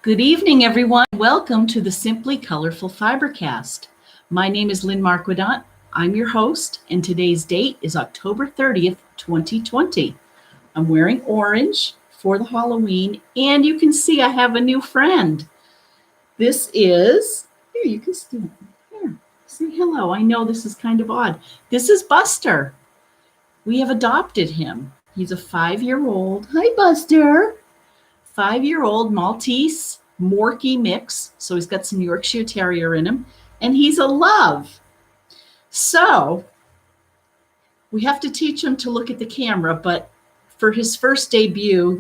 Good evening, everyone. Welcome to the Simply Colorful Fibercast. My name is Lynn Marquidant. I'm your host, and today's date is October 30th, 2020. I'm wearing orange for the Halloween, and you can see I have a new friend. This is, here, you can see, here, say hello. I know this is kind of odd. This is Buster. We have adopted him. He's a 5-year-old. Hi, Buster. 5-year-old Maltese Morkie mix. So he's got some Yorkshire Terrier in him, and he's a love. So we have to teach him to look at the camera, but for his first debut,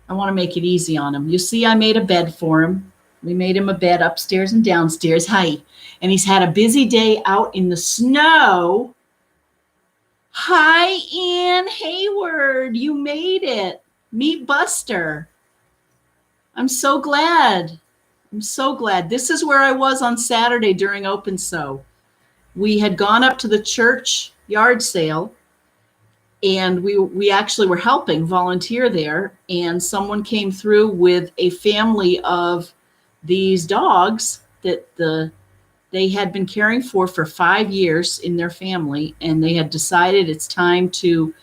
I want to make it easy on him. You see, I made a bed for him. We made him a bed upstairs and downstairs. Hi. And he's had a busy day out in the snow. Hi, Ann Hayward. You made it. Meet Buster. I'm so glad. This is where I was on Saturday during Open Sew. We had gone up to the church yard sale, and we actually were helping volunteer there, and someone came through with a family of these dogs that they had been caring for 5 years in their family, and they had decided it's time to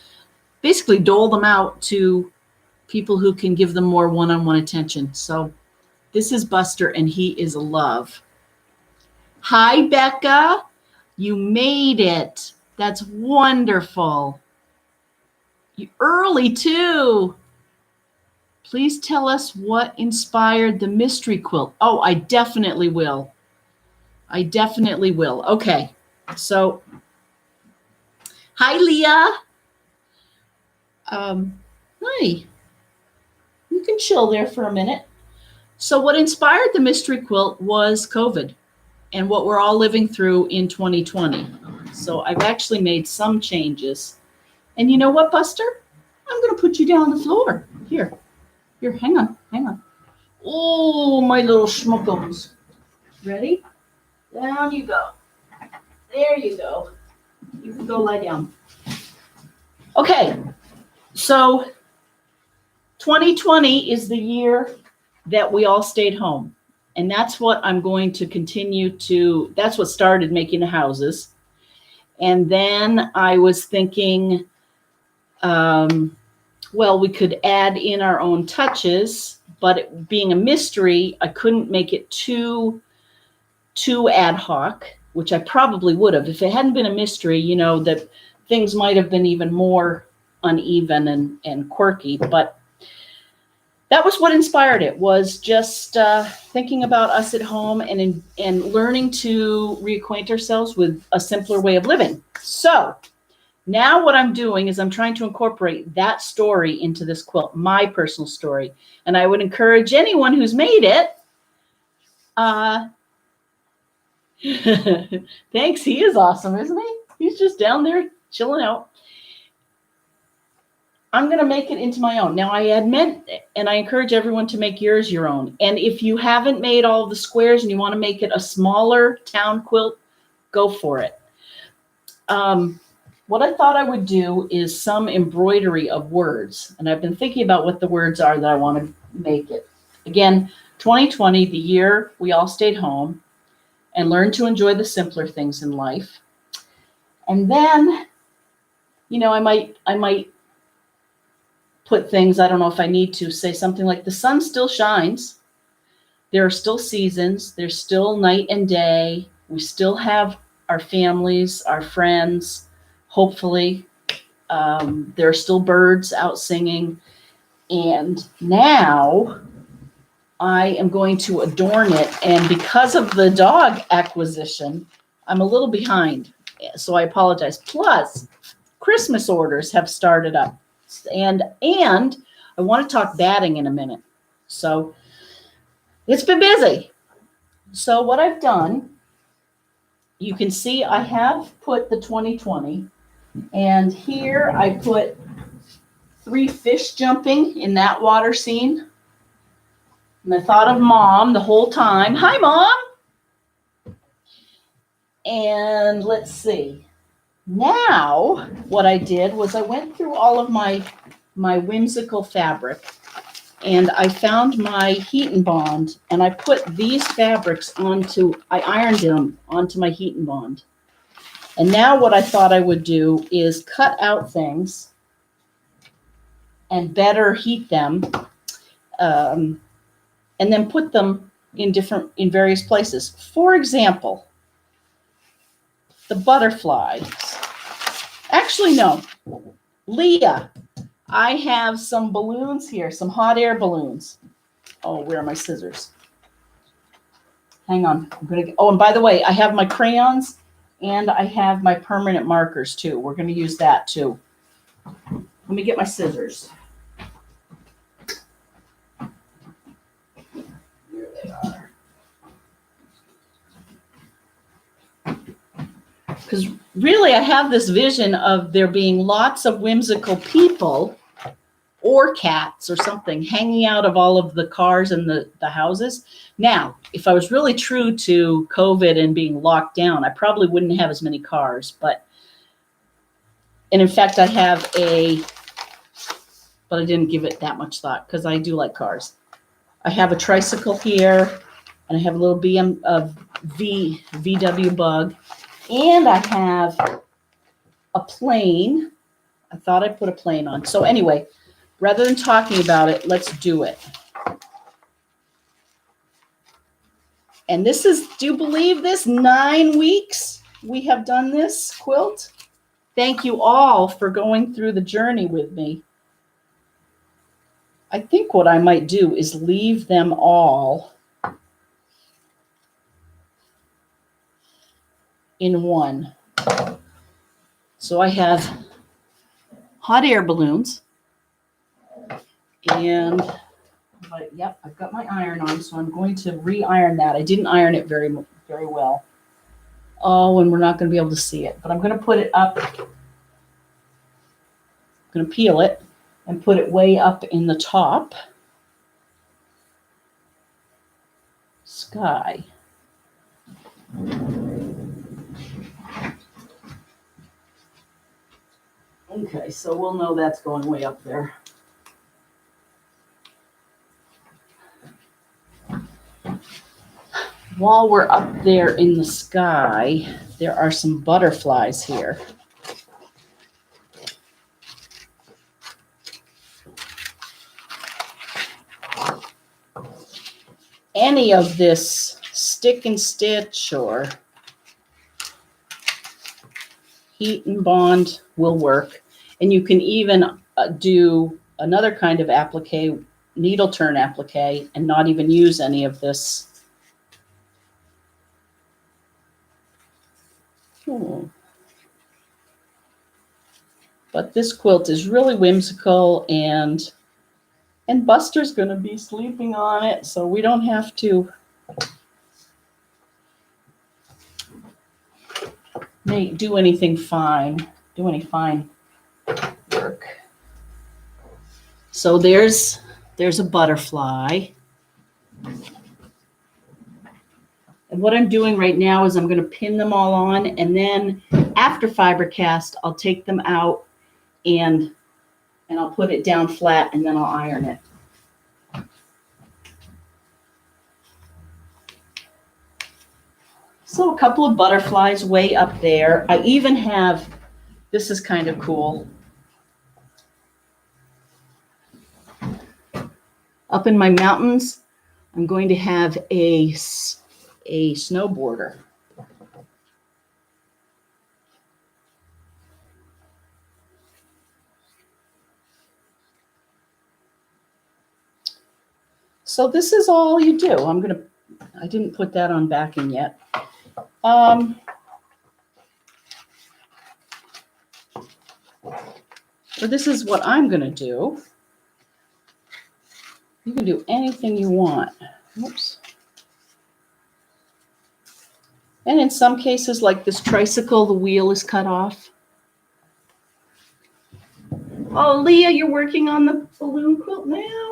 basically dole them out to people who can give them more one-on-one attention. So this is Buster, and he is a love. Hi, Becca. You made it. That's wonderful. You early, too. Please tell us what inspired the mystery quilt. Oh, I definitely will. Okay, so hi, Leah. Hi. You can chill there for a minute. So what inspired the mystery quilt was COVID and what we're all living through in 2020. So I've actually made some changes. And you know what, Buster? I'm going to put you down on the floor. Here, hang on. Oh, my little schmuckums. Ready? Down you go. There you go. You can go lie down. Okay, so 2020 is the year that we all stayed home. And that's what I'm going to continue to, that's what started making the houses. And then I was thinking, we could add in our own touches, but it being a mystery, I couldn't make it too ad hoc, which I probably would have. If it hadn't been a mystery, that things might have been even more uneven and quirky, but that was what inspired it, was just thinking about us at home and learning to reacquaint ourselves with a simpler way of living. So now what I'm doing is I'm trying to incorporate that story into this quilt, my personal story. And I would encourage anyone who's made it. Thanks. He is awesome, isn't he? He's just down there chilling out. I'm going to make it into my own. Now, I admit, and I encourage everyone to make yours your own. And if you haven't made all of the squares and you want to make it a smaller town quilt, go for it. What I thought I would do is some embroidery of words. And I've been thinking about what the words are that I want to make it. Again, 2020, the year we all stayed home and learned to enjoy the simpler things in life. And then, I might put things, I don't know if I need to say something like the sun still shines. There are still seasons. There's still night and day. We still have our families, our friends, hopefully. There are still birds out singing. And now I am going to adorn it. And because of the dog acquisition, I'm a little behind. So I apologize. Plus, Christmas orders have started up. And I want to talk batting in a minute. So it's been busy. So what I've done, you can see I have put the 2020, and here I put 3 fish jumping in that water scene. And I thought of Mom the whole time. Hi, Mom. And let's see. Now, what I did was I went through all of my my whimsical fabric, and I found my heat and bond, and I put these fabrics I ironed them onto my heat and bond. And now what I thought I would do is cut out things and better heat them, and then put them in various places. For example, the butterflies. Actually, no. Leah, I have some balloons here, some hot air balloons. Oh, where are my scissors? Hang on. And by the way, I have my crayons and I have my permanent markers too. We're going to use that too. Let me get my scissors. Here they are. Because really, I have this vision of there being lots of whimsical people or cats or something hanging out of all of the cars and the houses. Now, if I was really true to COVID and being locked down, I probably wouldn't have as many cars. And in fact, I have but I didn't give it that much thought because I do like cars. I have a tricycle here, and I have a little VW bug, and I have a plane. I thought I put a plane on. So anyway, rather than talking about it, let's do it. And this is, do you believe this? 9 weeks we have done this quilt. Thank you all for going through the journey with me. I think what I might do is leave them all in one. So I have hot air balloons. And, yep, I've got my iron on, so I'm going to re-iron that. I didn't iron it very well. Oh, and we're not going to be able to see it. But I'm going to put it up. I'm going to peel it and put it way up in the top. Sky. Okay, so we'll know that's going way up there. While we're up there in the sky, there are some butterflies here. Any of this stick and stitch or heat and bond will work. And you can even do another kind of applique, needle turn applique, and not even use any of this. But this quilt is really whimsical, and Buster's going to be sleeping on it, so we don't have to do any fine work. So there's a butterfly. And what I'm doing right now is I'm going to pin them all on, and then after fiber cast, I'll take them out and I'll put it down flat, and then I'll iron it. So a couple of butterflies way up there. I even have, this is kind of cool. Up in my mountains, I'm going to have a snowboarder. So this is all you do. I didn't put that on backing yet. Or this is what I'm going to do. You can do anything you want. Whoops. And in some cases, like this tricycle, the wheel is cut off. Oh, Leah, you're working on the balloon quilt now?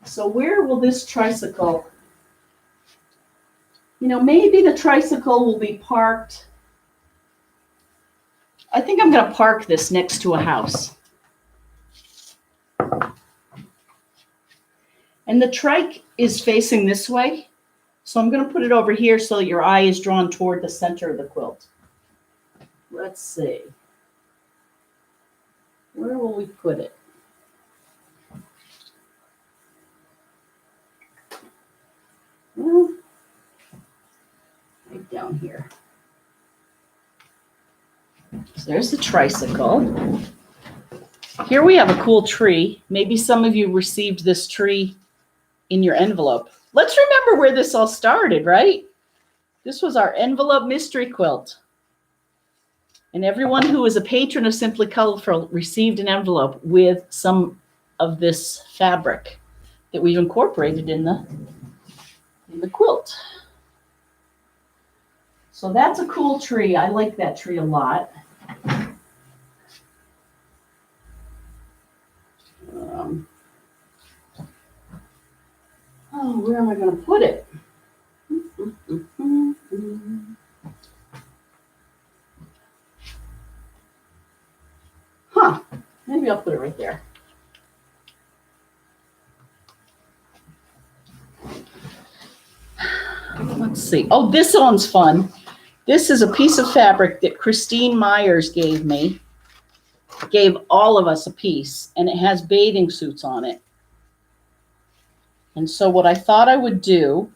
So where will this tricycle, maybe the tricycle will be parked. I think I'm going to park this next to a house. And the trike is facing this way. So I'm going to put it over here so your eye is drawn toward the center of the quilt. Let's see. Where will we put it? Well, right down here. So there's the tricycle. Here we have a cool tree. Maybe some of you received this tree in your envelope. Let's remember where this all started, right? This was our envelope mystery quilt. And everyone who is a patron of Simply Colorful received an envelope with some of this fabric that we've incorporated in the quilt. So that's a cool tree. I like that tree a lot. Where am I going to put it? Maybe I'll put it right there. Let's see. Oh, this one's fun. This is a piece of fabric that Christine Myers gave me. Gave all of us a piece, and it has bathing suits on it. And so what I thought I would do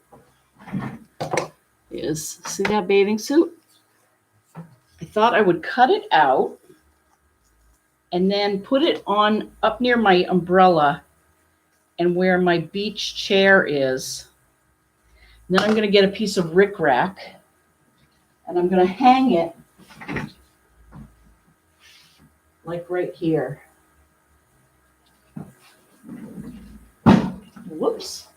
is, see that bathing suit? I thought I would cut it out and then put it on up near my umbrella and where my beach chair is. And then I'm going to get a piece of rickrack and I'm going to hang it like right here. Whoops.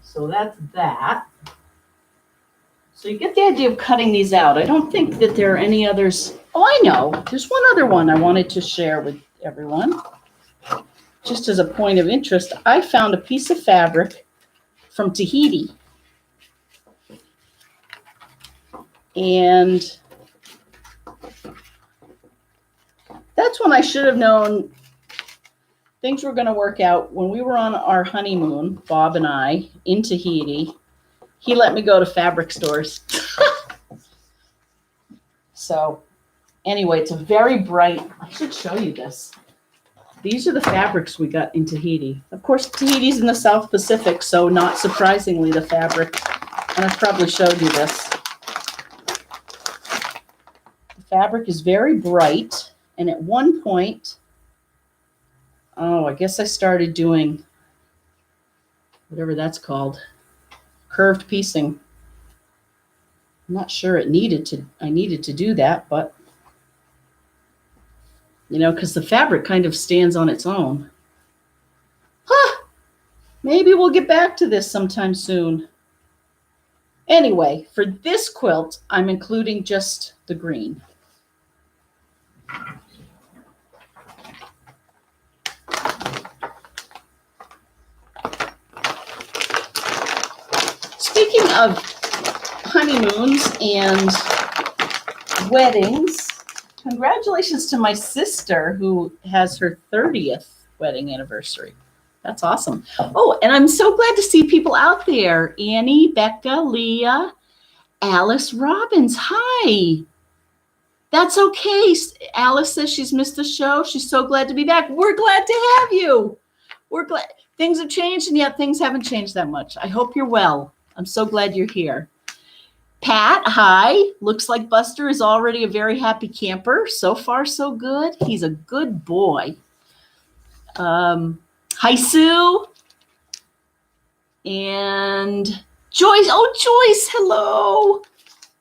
So that's that. So you get the idea of cutting these out. I don't think that there are any others. Oh, I know. There's one other one I wanted to share with everyone. Just as a point of interest, I found a piece of fabric from Tahiti. And that's when I should have known things were going to work out. When we were on our honeymoon, Bob and I, in Tahiti, he let me go to fabric stores. So anyway, it's a very bright, I should show you this. These are the fabrics we got in Tahiti. Of course, Tahiti's in the South Pacific, so not surprisingly, the fabric, and I've probably showed you this. The fabric is very bright, and at one point, I guess I started doing whatever that's called, curved piecing. I'm not sure I needed to do that, but because the fabric kind of stands on its own. Maybe we'll get back to this sometime soon. Anyway, for this quilt, I'm including just the green. Speaking of honeymoons and weddings, congratulations to my sister who has her 30th wedding anniversary. That's awesome. Oh, and I'm so glad to see people out there. Annie, Becca, Leah, Alice Robbins. Hi. That's okay. Alice says she's missed the show. She's so glad to be back. We're glad to have you. We're glad. Things have changed, and yet things haven't changed that much. I hope you're well. I'm so glad you're here. Pat, hi. Looks like Buster is already a very happy camper. So far, so good. He's a good boy. Hi, Sue. And Joyce. Oh, Joyce, hello.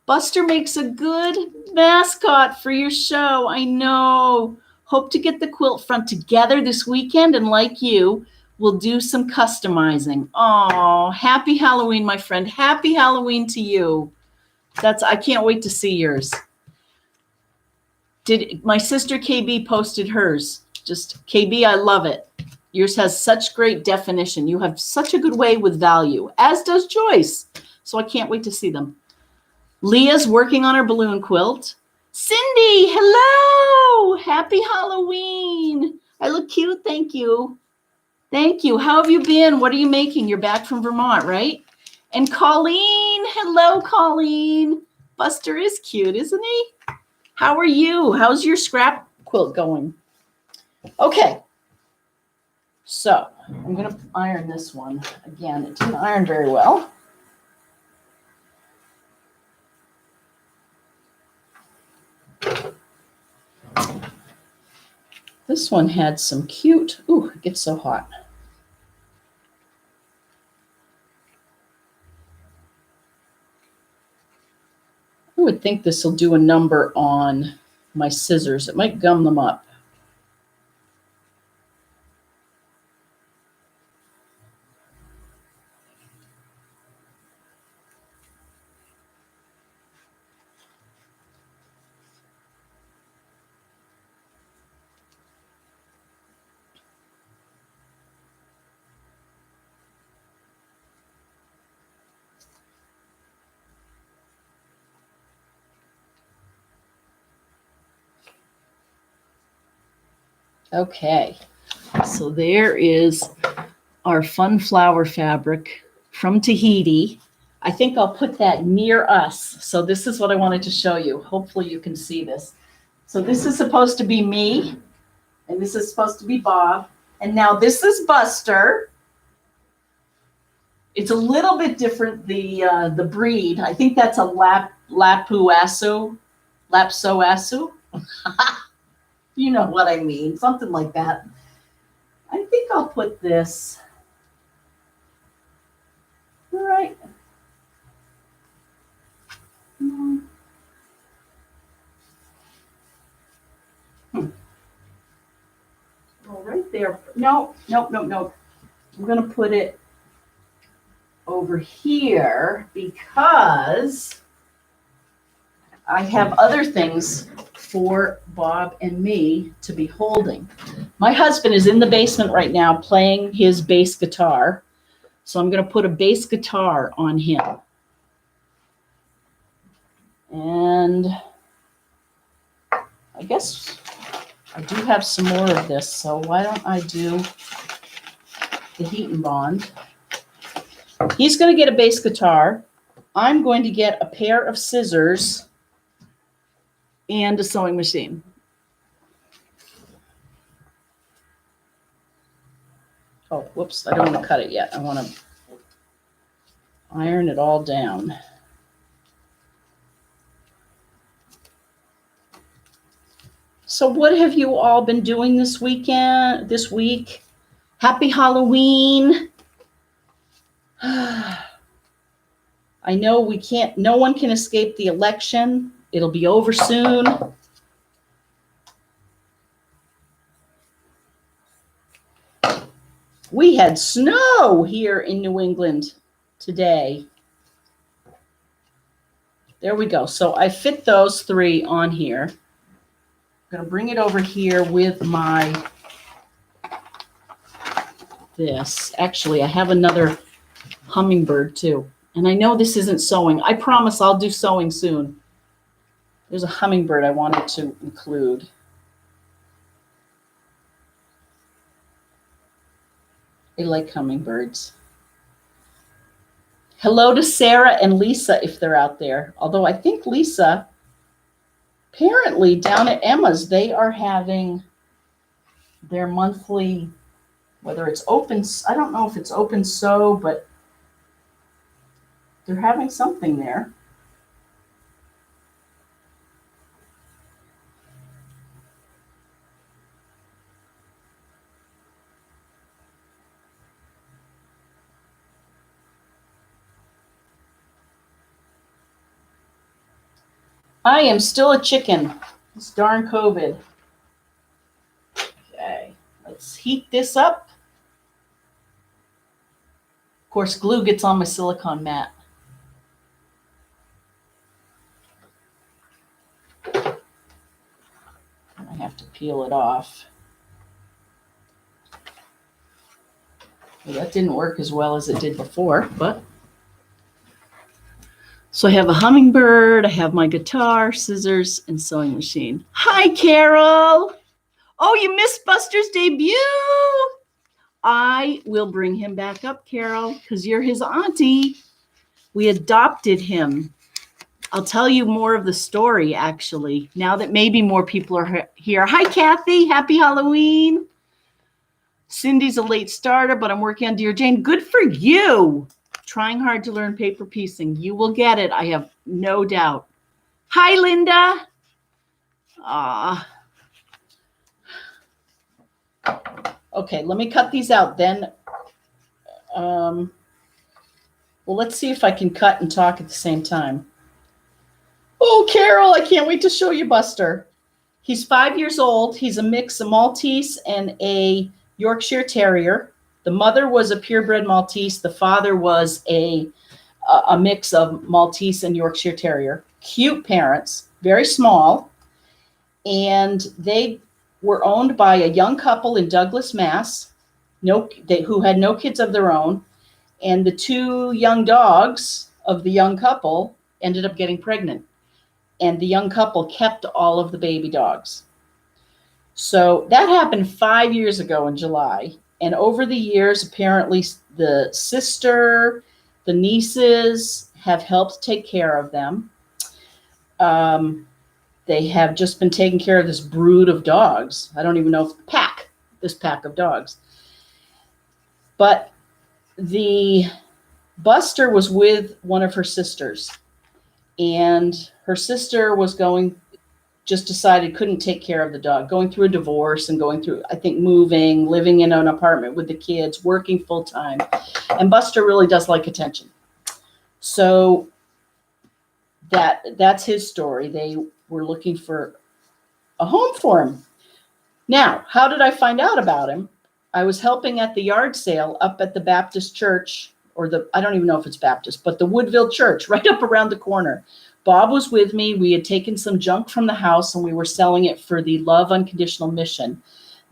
Buster makes a good mascot for your show. I know. Hope to get the quilt front together this weekend, and like you, we'll do some customizing. Oh, happy Halloween, my friend. Happy Halloween to you. I can't wait to see yours. My sister KB posted hers. Just KB, I love it. Yours has such great definition. You have such a good way with value, as does Joyce. So I can't wait to see them. Leah's working on her balloon quilt. Cindy, hello. Happy Halloween. I look cute. Thank you. Thank you. How have you been? What are you making? You're back from Vermont, right? And Colleen, hello, Colleen. Buster is cute, isn't he? How are you? How's your scrap quilt going? Okay. So I'm going to iron this one. Again, it didn't iron very well. This one had some cute, ooh, it gets so hot. I would think this will do a number on my scissors. It might gum them up. Okay, so there is our fun flower fabric from Tahiti. I think I'll put that near us. So this is what I wanted to show you. Hopefully you can see this. So this is supposed to be me, and this is supposed to be Bob. And now this is Buster. It's a little bit different, the breed. I think that's a Lapsoasu. You know what I mean, something like that. I think I'll put this right. Well, right there. No. I'm going to put it over here because I have other things for Bob and me to be holding. My husband is in the basement right now playing his bass guitar. So I'm going to put a bass guitar on him. And I guess I do have some more of this. So why don't I do the heat and bond? He's going to get a bass guitar. I'm going to get a pair of scissors and a sewing machine. Oh, whoops, I don't want to cut it yet. I want to iron it all down. So what have you all been doing this week? Happy Halloween. I know no one can escape the election. It'll be over soon. We had snow here in New England today. There we go. So I fit those three on here. I'm going to bring it over here with this. Actually, I have another hummingbird too. And I know this isn't sewing. I promise I'll do sewing soon. There's a hummingbird I wanted to include. I like hummingbirds. Hello to Sarah and Lisa if they're out there. Although I think Lisa, apparently down at Emma's, they are having their monthly, whether it's open, I don't know if it's open sew, but they're having something there. I am still a chicken. This darn COVID. Okay, let's heat this up. Of course, glue gets on my silicone mat. I have to peel it off. Well, that didn't work as well as it did before, but. So I have a hummingbird, I have my guitar, scissors, and sewing machine. Hi, Carol. Oh, you missed Buster's debut. I will bring him back up, Carol, because you're his auntie. We adopted him. I'll tell you more of the story, actually, now that maybe more people are here. Hi, Kathy. Happy Halloween. Cindy's a late starter, but I'm working on Dear Jane. Good for you. Trying hard to learn paper piecing. You will get it. I have no doubt. Hi, Linda. Okay, let me cut these out then. Well, let's see if I can cut and talk at the same time. Oh, Carol, I can't wait to show you Buster. He's 5 years old. He's a mix of Maltese and a Yorkshire Terrier. The mother was a purebred Maltese. The father was a mix of Maltese and Yorkshire Terrier. Cute parents, very small. And they were owned by a young couple in Douglas, Mass, who had no kids of their own. And the two young dogs of the young couple ended up getting pregnant. And the young couple kept all of the baby dogs. So that happened 5 years ago in July. And over the years, apparently the sister, the nieces have helped take care of them. They have just been taking care of this brood of dogs. I don't even know if this pack of dogs. But the Buster was with one of her sisters. And her sister was couldn't take care of the dog, going through a divorce and going through, I think, moving, living in an apartment with the kids, working full time. And Buster really does like attention. So that's his story. They were looking for a home for him. Now, how did I find out about him? I was helping at the yard sale up at the Baptist church, I don't even know if it's Baptist, but the Woodville church right up around the corner. Bob was with me. We had taken some junk from the house and we were selling it for the Love Unconditional Mission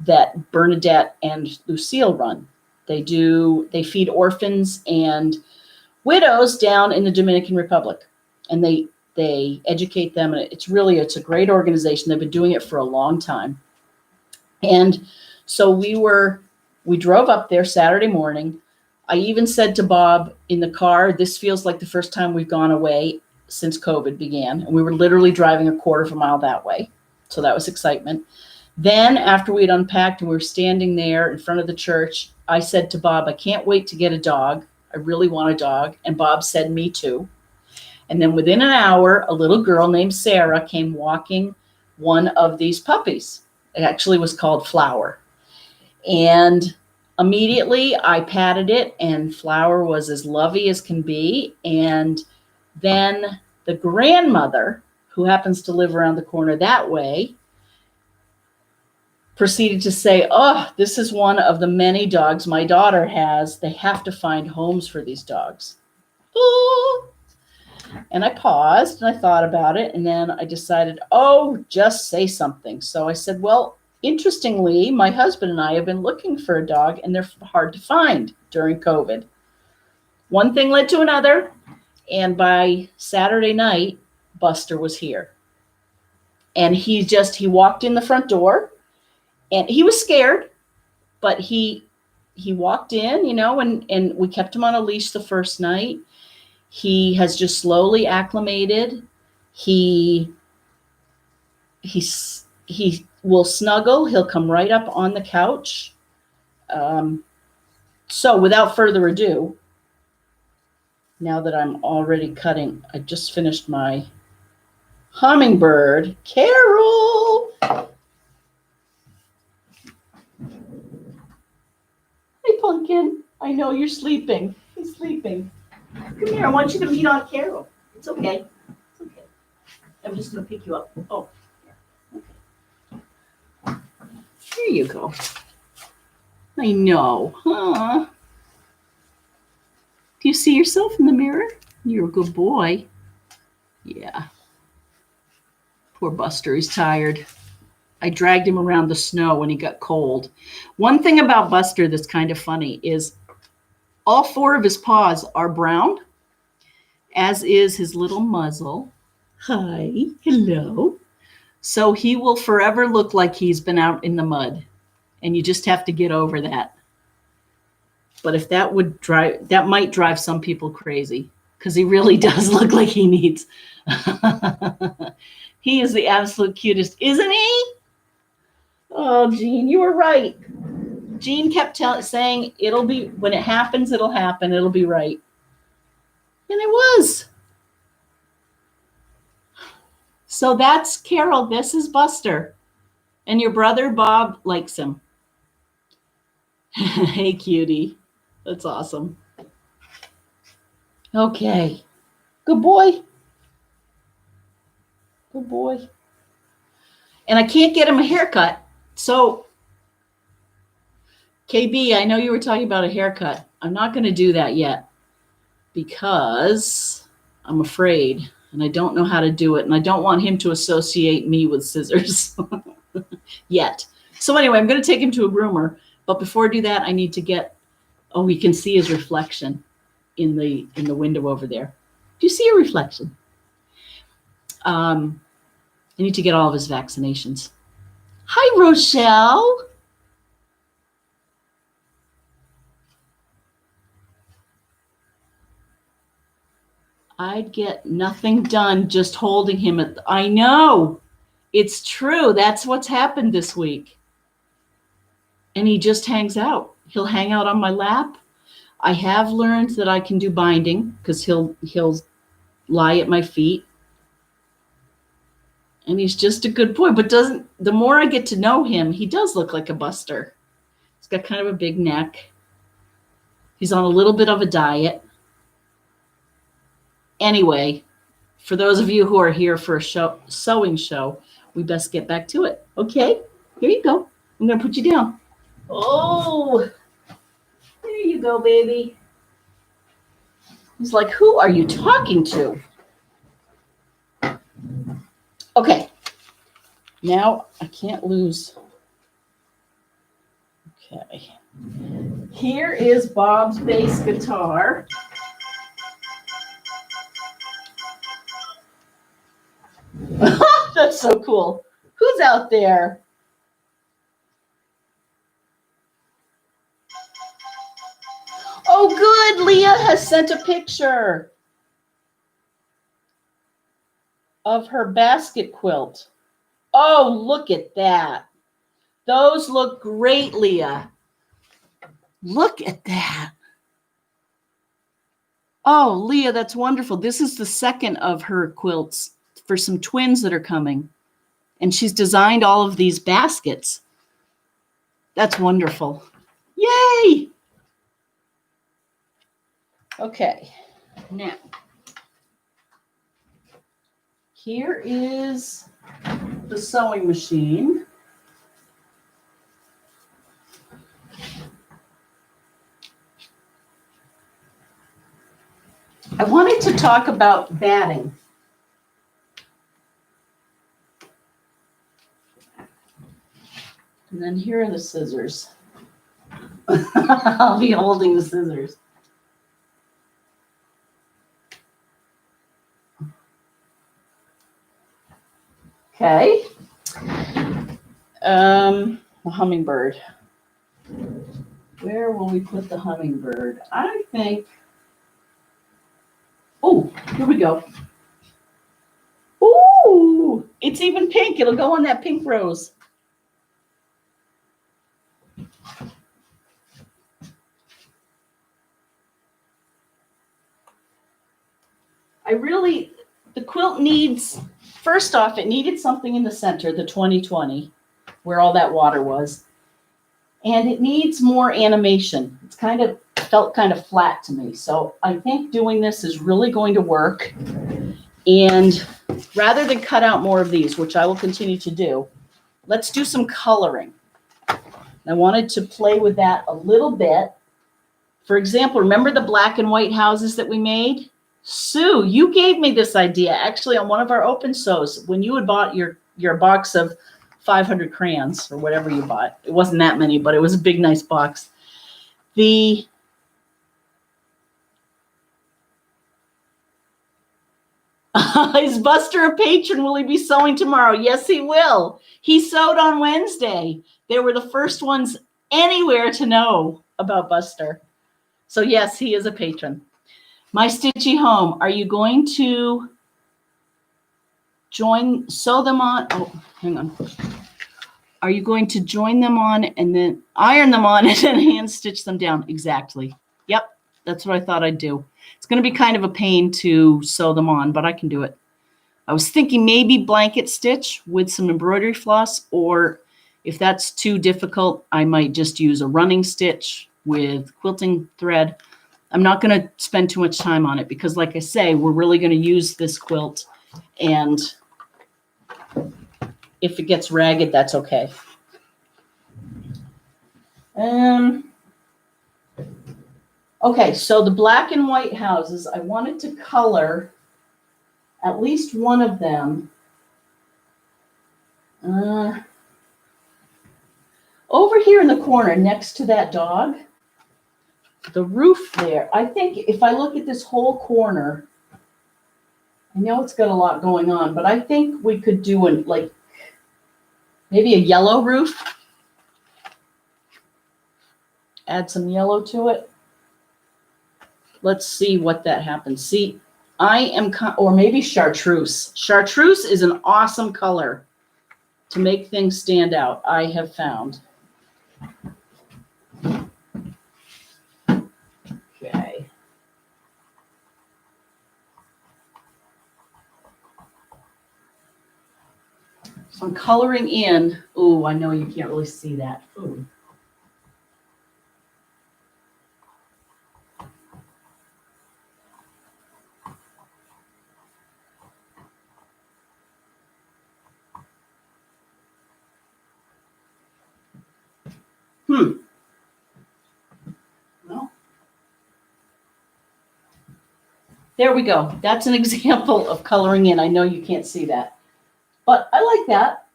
that Bernadette and Lucille run. They feed orphans and widows down in the Dominican Republic. And they educate them. And it's a great organization. They've been doing it for a long time. And so we drove up there Saturday morning. I even said to Bob in the car, this feels like the first time we've gone away since COVID began. And we were literally driving a quarter of a mile that way. So that was excitement. Then after we'd unpacked and we were standing there in front of the church, I said to Bob, I can't wait to get a dog. I really want a dog. And Bob said, me too. And then within an hour, a little girl named Sarah came walking one of these puppies. It actually was called Flower. And immediately I patted it and Flower was as lovey as can be. And then the grandmother, who happens to live around the corner that way, proceeded to say, oh, this is one of the many dogs my daughter has. They have to find homes for these dogs. Oh. And I paused and I thought about it. And then I decided, just say something. So I said, well, interestingly, my husband and I have been looking for a dog and they're hard to find during COVID. One thing led to another. And by Saturday night, Buster was here. And he walked in the front door and he was scared, but he walked in, and we kept him on a leash the first night. He has just slowly acclimated. He will snuggle. He'll come right up on the couch. So without further ado, now that I'm already cutting, I just finished my hummingbird. Carol! Hey, Pumpkin. I know you're sleeping. He's sleeping. Come here. I want you to meet Aunt Carol. It's okay. It's okay. I'm just going to pick you up. Oh, okay. Here you go. I know, huh? Do you see yourself in the mirror? You're a good boy. Yeah. Poor Buster, he's tired. I dragged him around the snow when he got cold. One thing about Buster that's kind of funny is all four of his paws are brown, as is his little muzzle. Hi, hello. So he will forever look like he's been out in the mud, and you just have to get over that. But if that might drive some people crazy, because he really does look like he needs. He is the absolute cutest, isn't he? Oh, Jean, you were right. Jean kept saying it'll be, when it happens, it'll happen. It'll be right. And it was. So that's Carol. This is Buster. And your brother, Bob, likes him. Hey, cutie. That's awesome. Okay. Good boy. Good boy. And I can't get him a haircut. So, KB, I know you were talking about a haircut. I'm not going to do that yet because I'm afraid and I don't know how to do it. And I don't want him to associate me with scissors yet. So anyway, I'm going to take him to a groomer. But before I do that, I need to get, oh, we can see his reflection in the window over there. Do you see a reflection? I need to get all of his vaccinations. Hi, Rochelle. I'd get nothing done just holding him I know. It's true. That's what's happened this week. And he just hangs out. He'll hang out on my lap. I have learned that I can do binding because he'll lie at my feet. And he's just a good boy, but the more I get to know him, he does look like a Buster. He's got kind of a big neck. He's on a little bit of a diet. Anyway, for those of you who are here for a sewing show, we best get back to it. Okay, here you go. I'm going to put you down. Oh, there you go, baby. He's like, who are you talking to? Okay, now I can't lose. Okay, here is Bob's bass guitar. That's so cool. Who's out there? Oh, good. Leah has sent a picture of her basket quilt. Oh, look at that. Those look great, Leah. Look at that. Oh, Leah, that's wonderful. This is the second of her quilts for some twins that are coming. And she's designed all of these baskets. That's wonderful. Yay! Okay, now, here is the sewing machine. I wanted to talk about batting. And then here are the scissors. I'll be holding the scissors. Okay. The hummingbird. Where will we put the hummingbird? I think, oh, here we go. Ooh, it's even pink. It'll go on that pink rose. The quilt needs, first off, it needed something in the center, the 2020, where all that water was. And it needs more animation. It's felt kind of flat to me. So I think doing this is really going to work. And rather than cut out more of these, which I will continue to do, let's do some coloring. I wanted to play with that a little bit. For example, remember the black and white houses that we made? Sue, you gave me this idea actually on one of our open sews when you had bought your box of 500 crayons or whatever you bought. It wasn't that many, but it was a big, nice box. Is Buster a patron? Will he be sewing tomorrow? Yes, he will. He sewed on Wednesday. They were the first ones anywhere to know about Buster. So yes, he is a patron. My Stitchy Home, are you going to sew them on? Oh, hang on. Are you going to join them on and then iron them on and then hand stitch them down? Exactly. Yep, that's what I thought I'd do. It's going to be kind of a pain to sew them on, but I can do it. I was thinking maybe blanket stitch with some embroidery floss, or if that's too difficult, I might just use a running stitch with quilting thread. I'm not going to spend too much time on it because, like I say, we're really going to use this quilt, and if it gets ragged, that's okay. Okay, so the black and white houses, I wanted to color at least one of them. Over here in the corner next to that dog, the roof there, I think if I look at this whole corner, I know it's got a lot going on, but I think we could do maybe a yellow roof. Add some yellow to it. Let's see what that happens. See, or maybe chartreuse. Chartreuse is an awesome color to make things stand out, I have found. Okay. So I'm coloring in. Oh, I know you can't really see that. Ooh. Well, there we go. That's an example of coloring in. I know you can't see that, but I like that.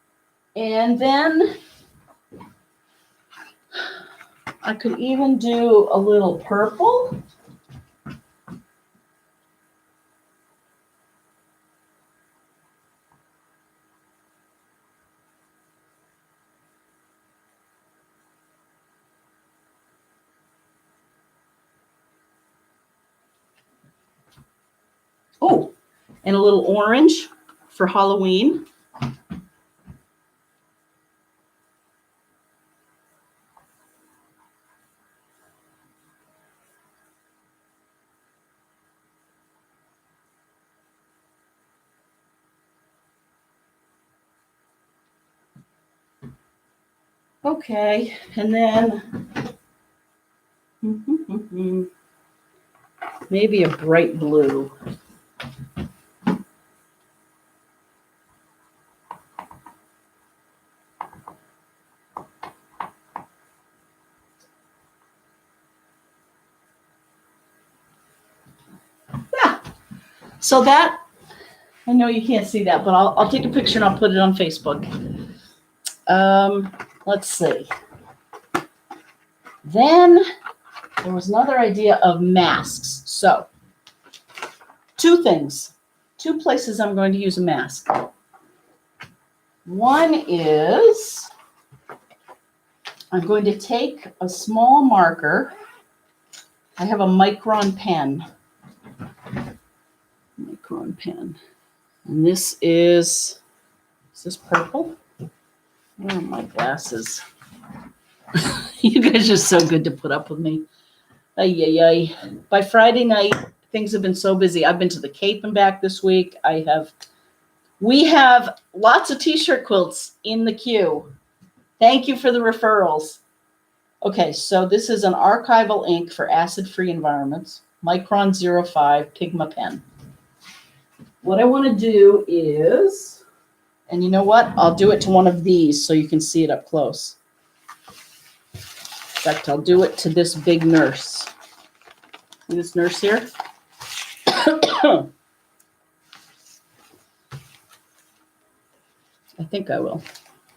And then I could even do a little purple. Oh, and a little orange for Halloween. Okay, and then maybe a bright blue. Yeah. So that, I know you can't see that, but I'll take a picture and I'll put it on Facebook. Let's see. Then there was another idea of masks. So two things, two places I'm going to use a mask. One is I'm going to take a small marker. I have a micron pen. And this is this purple? Where are my glasses? You guys are so good to put up with me. Ay, ay, ay. By Friday night, things have been so busy. I've been to the Cape and back this week. We have lots of t-shirt quilts in the queue. Thank you for the referrals. Okay, so this is an archival ink for acid-free environments, Micron 05 Pigma pen. What I want to do is, and you know what? I'll do it to one of these so you can see it up close. In fact, I'll do it to this big nurse. See this nurse here? I think I will.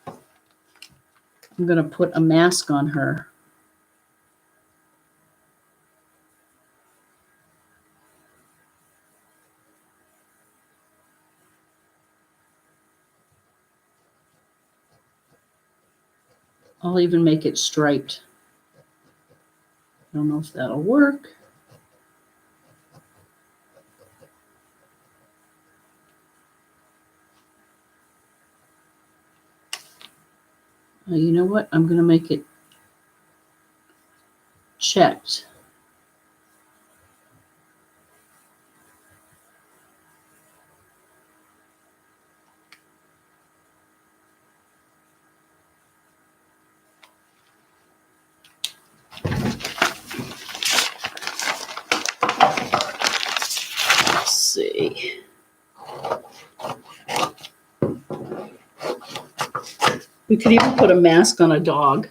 I'm going to put a mask on her. I'll even make it striped. I don't know if that'll work. You know what? I'm going to make it checked. Let's see. We could even put a mask on a dog.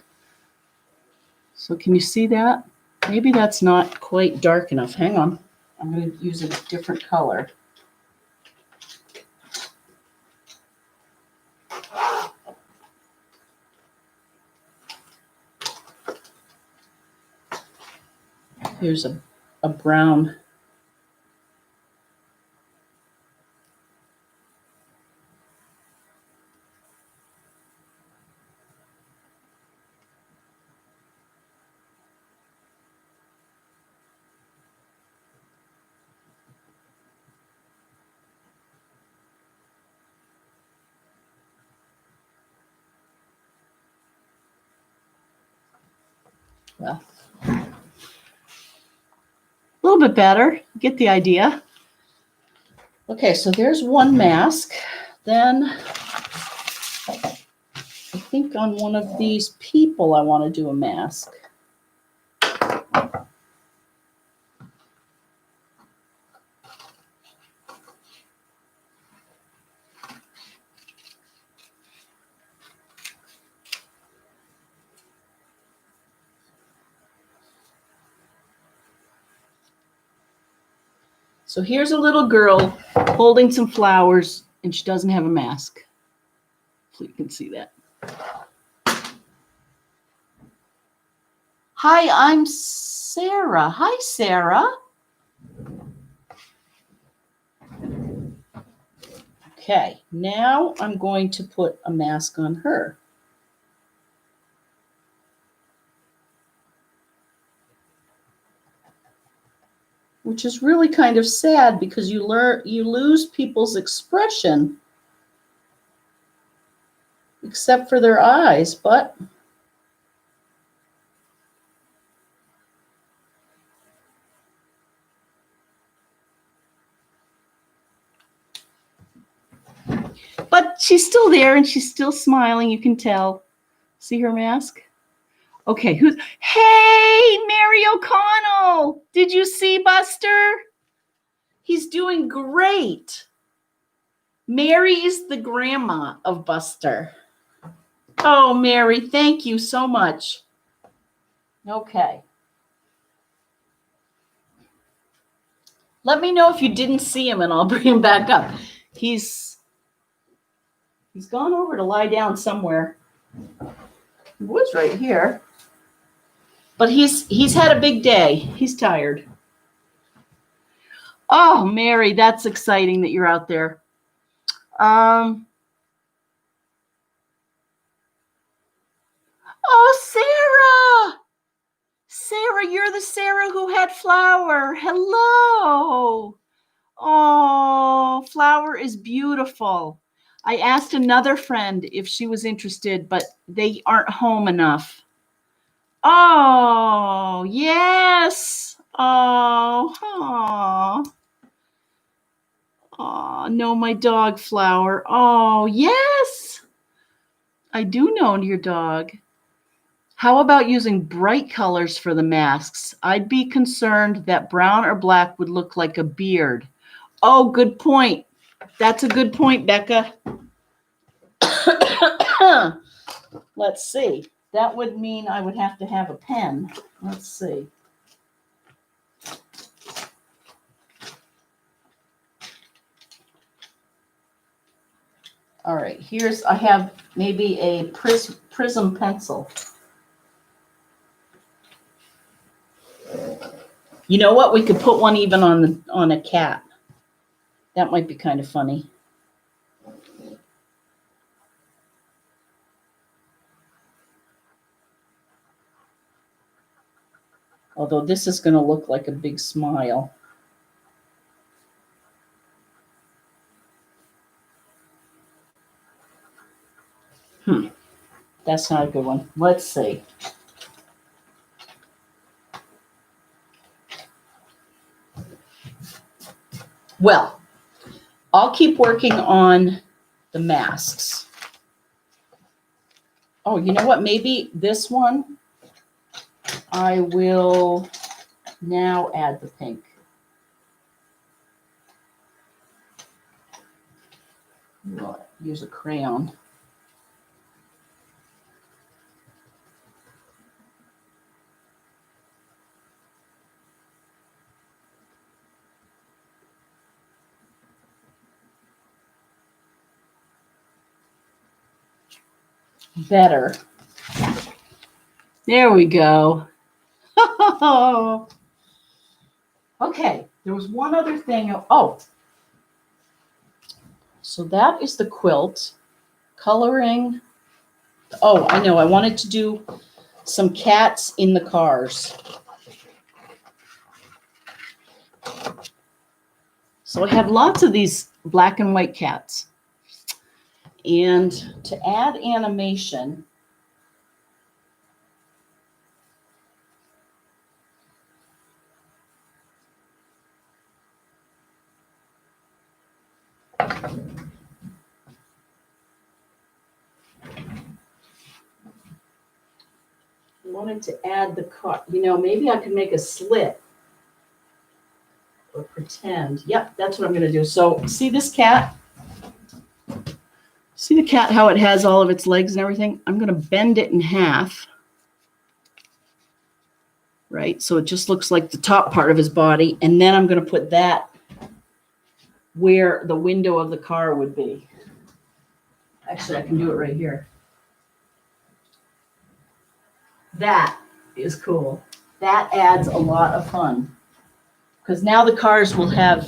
So can you see that? Maybe that's not quite dark enough. Hang on. I'm going to use a different color. Here's a brown. Well, a little bit better. Get the idea. Okay, so there's one mask. Then I think on one of these people I want to do a mask. So here's a little girl holding some flowers, and she doesn't have a mask. So you can see that. Hi, I'm Sarah. Hi, Sarah. Okay, now I'm going to put a mask on her. Which is really kind of sad because you lose people's expression except for their eyes, but she's still there and she's still smiling, you can tell. See her mask? Okay, hey, Mary O'Connell! Did you see Buster? He's doing great. Mary is the grandma of Buster. Oh, Mary, thank you so much. Okay. Let me know if you didn't see him and I'll bring him back up. He's gone over to lie down somewhere. He was right here. But he's had a big day. He's tired. Oh, Mary, that's exciting that you're out there. Oh, Sarah! Sarah, you're the Sarah who had Flower. Hello. Oh, Flower is beautiful. I asked another friend if she was interested, but they aren't home enough. Oh, yes. Oh, no, my dog, Flower. Oh, yes. I do know your dog. How about using bright colors for the masks? I'd be concerned that brown or black would look like a beard. Oh, good point. That's a good point, Becca. Let's see. That would mean I would have to have a pen. Let's see. All right, I have maybe a prism pencil. You know what? We could put one even on a cat. That might be kind of funny. Although this is going to look like a big smile. That's not a good one. Let's see. Well, I'll keep working on the masks. Oh, you know what? Maybe this one I will now add the pink. I'll use a crayon. Better. There we go. Okay, there was one other thing. Oh, so that is the quilt. Coloring. Oh, I know. I wanted to do some cats in the cars. So I have lots of these black and white cats. And to add animation, I wanted to add the car. You know, maybe I could make a slit or pretend. Yep, that's what I'm going to do. So see this cat? See the cat, how it has all of its legs and everything? I'm going to bend it in half. Right? So it just looks like the top part of his body. And then I'm going to put that where the window of the car would be. Actually, I can do it right here. That is cool. That adds a lot of fun. Because now the cars will have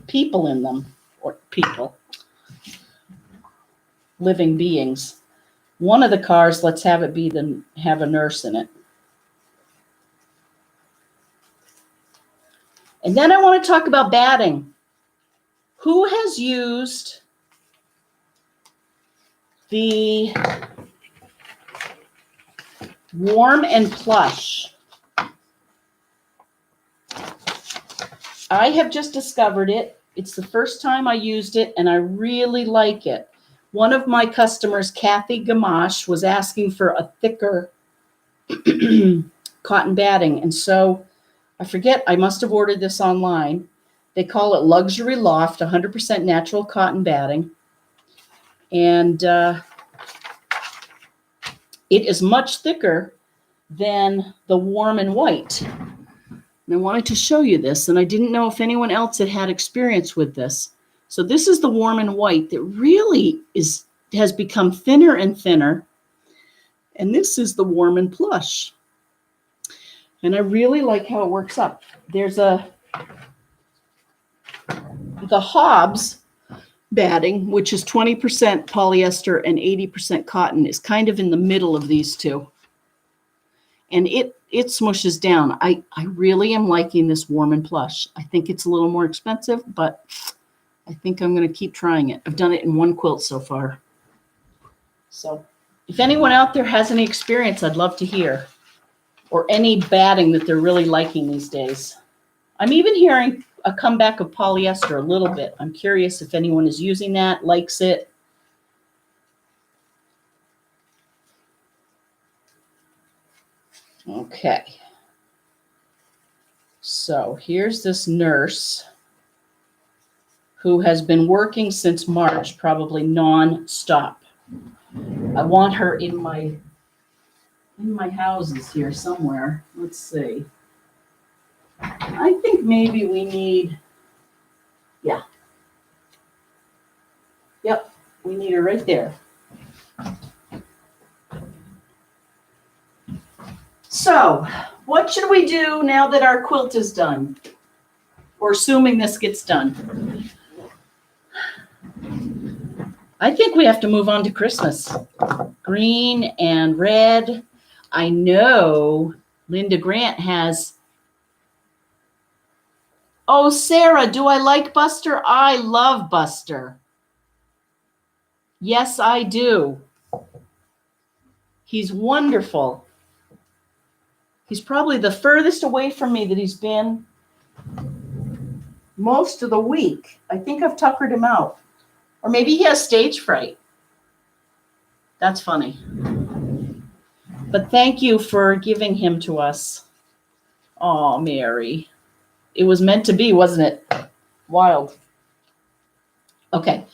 people in them, or people, living beings. One of the cars, let's have it be have a nurse in it. And then I want to talk about batting. Who has used the Warm and Plush? I have just discovered it. It's the first time I used it, and I really like it. One of my customers, Kathy Gamache, was asking for a thicker cotton batting. And so I forget, I must have ordered this online. They call it Luxury Loft, 100% natural cotton batting. And it is much thicker than the Warm and White. And I wanted to show you this, and I didn't know if anyone else had experience with this. So this is the Warm and White that really has become thinner and thinner. And this is the Warm and Plush. And I really like how it works up. There's the Hobbs batting, which is 20% polyester and 80% cotton, is kind of in the middle of these two. And it smushes down. I really am liking this Warm and Plush. I think it's a little more expensive, but I think I'm going to keep trying it. I've done it in one quilt so far. So if anyone out there has any experience, I'd love to hear. Or any batting that they're really liking these days. I'm even hearing a comeback of polyester a little bit. I'm curious if anyone is using that, likes it. Okay. So here's this nurse who has been working since March, probably non-stop. I want her in my houses here somewhere. Let's see. I think maybe we need, yeah. Yep, we need her right there. So, what should we do now that our quilt is done? Or assuming this gets done. I think we have to move on to Christmas. Green and red. I know Linda Grant has, oh, Sarah, do I like Buster? I love Buster. Yes, I do. He's wonderful. He's probably the furthest away from me that he's been most of the week. I think I've tuckered him out. Or maybe he has stage fright. That's funny. But thank you for giving him to us. Oh, Mary. It was meant to be, wasn't it? Wild. Okay.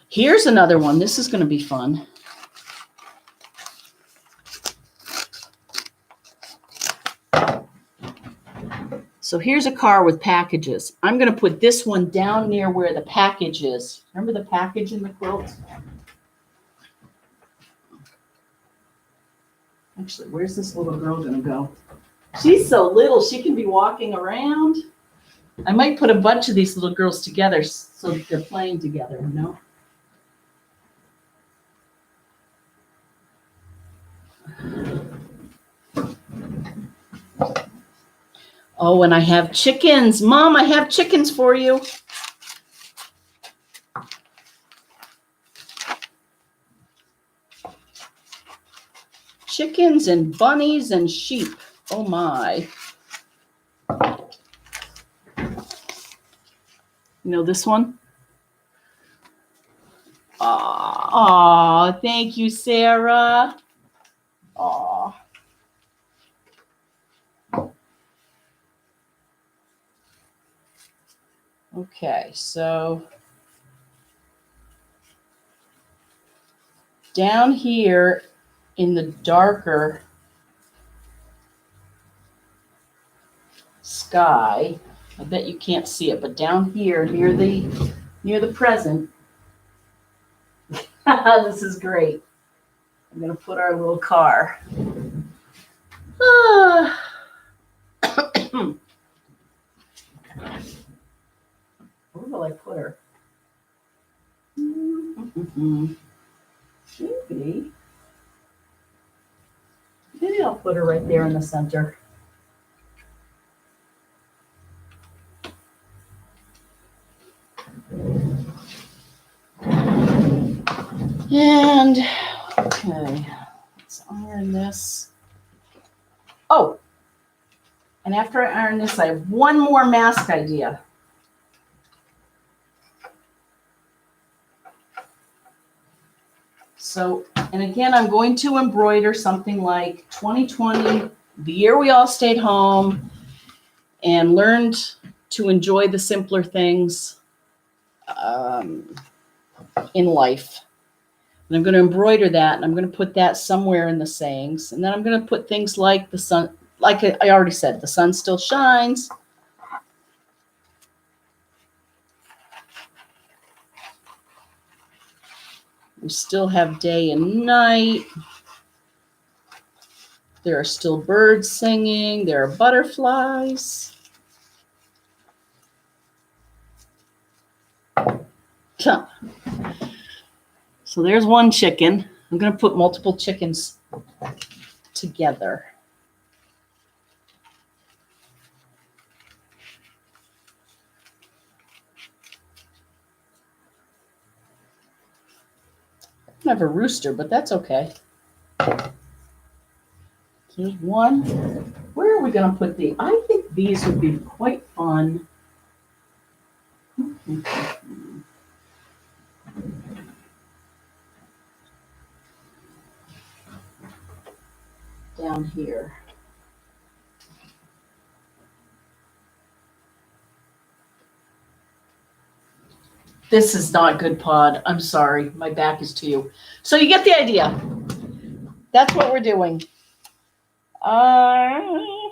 Here's another one. This is going to be fun. So here's a car with packages. I'm going to put this one down near where the package is. Remember the package in the quilt? Actually, where's this little girl going to go? She's so little, she can be walking around. I might put a bunch of these little girls together so that they're playing together, you know? Oh, and I have chickens. Mom, I have chickens for you. Chickens and bunnies and sheep. Oh my. You know this one? Aw, thank you, Sarah. Aw. Okay, so down here in the darker sky, I bet you can't see it, but down here near the present, this is great. I'm going to put our little car. Where will I put her? Maybe I'll put her right there in the center. And, okay, let's iron this. Oh, and after I iron this, I have one more mask idea. So, and again, I'm going to embroider something like 2020, the year we all stayed home and learned to enjoy the simpler things in life. And I'm going to embroider that, and I'm going to put that somewhere in the sayings. And then I'm going to put things like the sun, like I already said, the sun still shines. We still have day and night. There are still birds singing. There are butterflies. So there's one chicken. I'm going to put multiple chickens together. I don't have a rooster, but that's okay. Here's one. Where are we going to put these? I think these would be quite fun. Down here. This is not good, Pod. I'm sorry. My back is to you. So you get the idea. That's what we're doing. I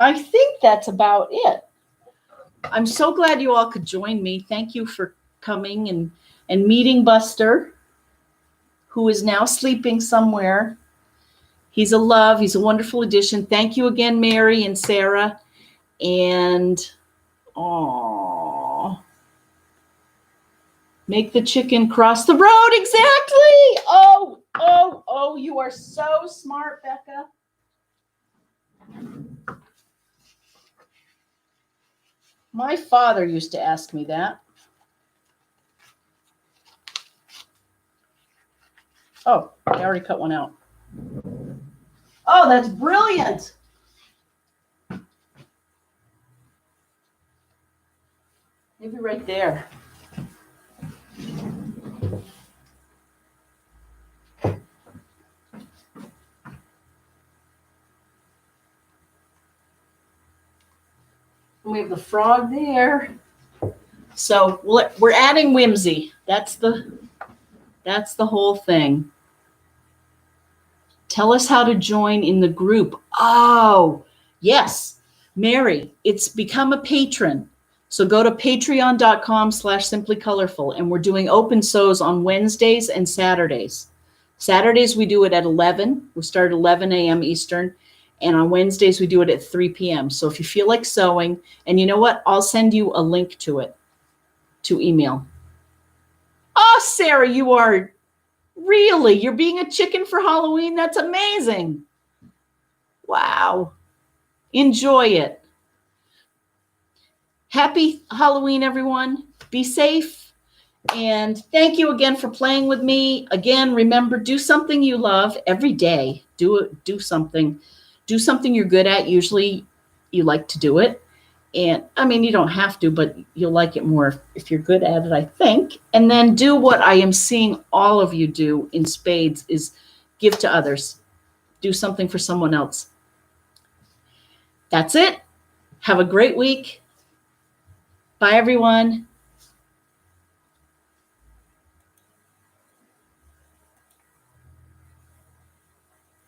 think that's about it. I'm so glad you all could join me. Thank you for coming and meeting Buster, who is now sleeping somewhere. He's a love. He's a wonderful addition. Thank you again, Mary and Sarah. And, make the chicken cross the road. Exactly. Oh, you are so smart, Becca. My father used to ask me that. Oh, I already cut one out. Oh, that's brilliant. Maybe right there. We have the frog there. So we're adding whimsy. That's the whole thing. Tell us how to join in the group. Oh, yes. Mary, it's become a patron. So go to patreon.com/simplycolorful, and we're doing open sews on Wednesdays and Saturdays. Saturdays we do it at 11. We start at 11 a.m. Eastern. And on Wednesdays we do it at 3 p.m. So if you feel like sewing, and you know what? I'll send you a link to it to email. Oh, Sarah, you are really, you're being a chicken for Halloween? That's amazing. Wow. Enjoy it. Happy Halloween, everyone. Be safe. And thank you again for playing with me. Again, remember, do something you love every day. Do something. Do something you're good at. Usually you like to do it. And I mean, you don't have to, but you'll like it more if you're good at it, I think. And then do what I am seeing all of you do in spades is give to others. Do something for someone else. That's it. Have a great week. Bye, everyone.